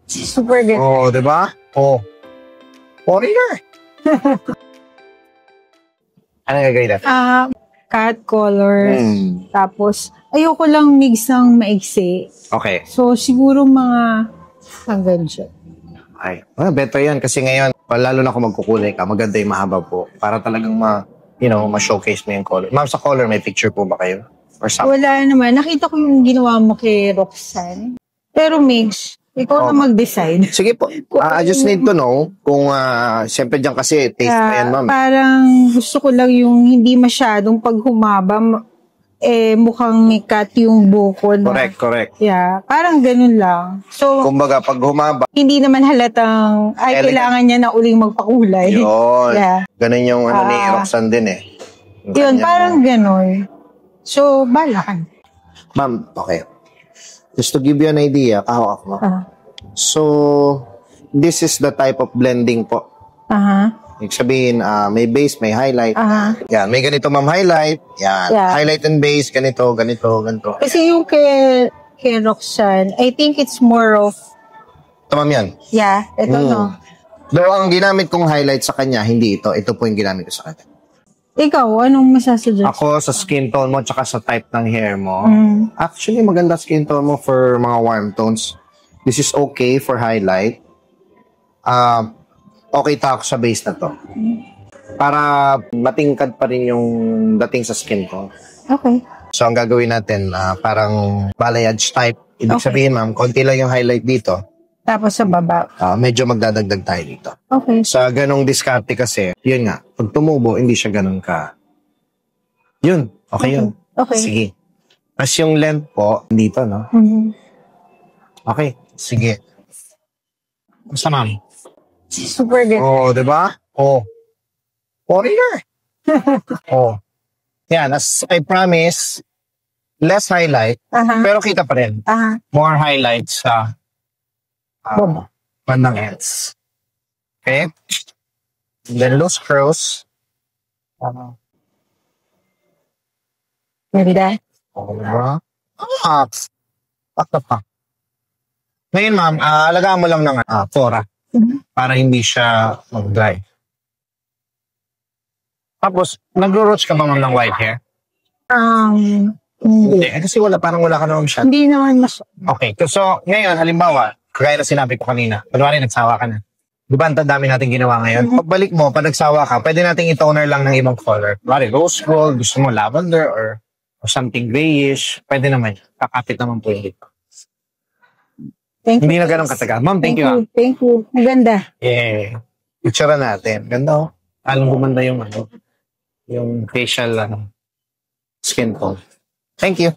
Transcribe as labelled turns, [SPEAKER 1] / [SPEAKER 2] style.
[SPEAKER 1] Super good.
[SPEAKER 2] Oh, di ba? Oh. Foreigner. Ano gagawin natin?
[SPEAKER 1] Cat colors. Tapos, ayoko lang mix ng maiksi.
[SPEAKER 2] Okay.
[SPEAKER 1] So, siguro mga hanggang dyan.
[SPEAKER 2] Ay, better yan kasi ngayon, lalo na kung magkukulay ka, maganda yung mahaba po para talagang ma-showcase mo yung color. Ma'am, sa color, may picture po ba kayo? Or something?
[SPEAKER 1] Wala naman. Nakita ko yung ginawa mo kay Roxanne. Pero mix, ikaw na mag-decide.
[SPEAKER 2] Sige po. I just need to know kung, siyempre dyan kasi, taste na yan, ma'am.
[SPEAKER 1] Parang gusto ko lang yung hindi masyadong pag humaba, mukhang may cut yung buko na.
[SPEAKER 2] Correct.
[SPEAKER 1] Yeah, parang ganun lang. So,
[SPEAKER 2] Kumbaga, pag humaba,
[SPEAKER 1] hindi naman halatang, kailangan niya na uling magpakulay.
[SPEAKER 2] yun.
[SPEAKER 1] Yeah.
[SPEAKER 2] Ganun yung ni Roxanne din eh.
[SPEAKER 1] Yun, parang ganun. So, bala ka.
[SPEAKER 2] Ma'am, okay. Just to give you an idea, kahawak mo. So, this is the type of blending po. Ibig sabihin, may base, may highlight. Yan, may ganito ma'am highlight. Yan, highlight and base, ganito.
[SPEAKER 1] Kasi yung kay Roxanne, I think it's more of...
[SPEAKER 2] Ito ma'am yan.
[SPEAKER 1] Yeah, ito no.
[SPEAKER 2] Though ang ginamit kong highlight sa kanya, hindi ito. Ito po yung ginamit ko sa kanya.
[SPEAKER 1] Ikaw, anong masasuggest?
[SPEAKER 2] Ako, sa skin tone mo, tsaka sa type ng hair mo. Actually, maganda skin tone mo for mga warm tones. This is okay for highlight. Okay ako sa base na to. Para matingkad pa rin yung dating sa skin ko.
[SPEAKER 1] Okay.
[SPEAKER 2] So, ang gagawin natin, parang balayage type. Ibig sabihin, ma'am, konti lang yung highlight dito.
[SPEAKER 1] Tapos sa baba.
[SPEAKER 2] Medyo magdadagdag tayo dito.
[SPEAKER 1] Okay.
[SPEAKER 2] Sa ganong diskarte kasi, yun nga, pag tumubo, hindi siya ganon ka. Yun, okay yun.
[SPEAKER 1] Okay.
[SPEAKER 2] Sige. As yung length po, dito, no? Okay, sige. Basta, ma'am.
[SPEAKER 1] Super good.
[SPEAKER 2] Oh, di ba? Oh. Foreigner. Oh. Yan, as I promise, less highlight, pero kita pa rin. More highlights sa bandang ends. Okay? And then loose curls.
[SPEAKER 1] Ganda.
[SPEAKER 2] Oh, diba? Pakta pa. Ngayon, ma'am, alagaan mo lang ng fora para hindi siya mag-dry. Tapos, nagro-roach ka ba ma'am ng white hair?
[SPEAKER 1] Hindi.
[SPEAKER 2] Kasi parang wala ka naman siya.
[SPEAKER 1] Hindi naman mas...
[SPEAKER 2] Okay, so ngayon, halimbawa, kagaya na sinabi ko kanina, kunwari nagsawa ka na. Di ba, ang dami natin ginawa ngayon? Pagbalik mo, pag nagsawa ka, pwede nating i-toner lang ng ibang color. Kunwari, rose gold, gusto mo lavender or something grayish, pwede naman. Kakapit naman po yun.
[SPEAKER 1] Thank
[SPEAKER 2] Hindi
[SPEAKER 1] you.
[SPEAKER 2] na ganun katagal. Ma'am, thank you.
[SPEAKER 1] Thank you. Maganda.
[SPEAKER 2] Yeah. Picture natin. Ganda oh. Alam gumanda yung facial skin tone. Thank you.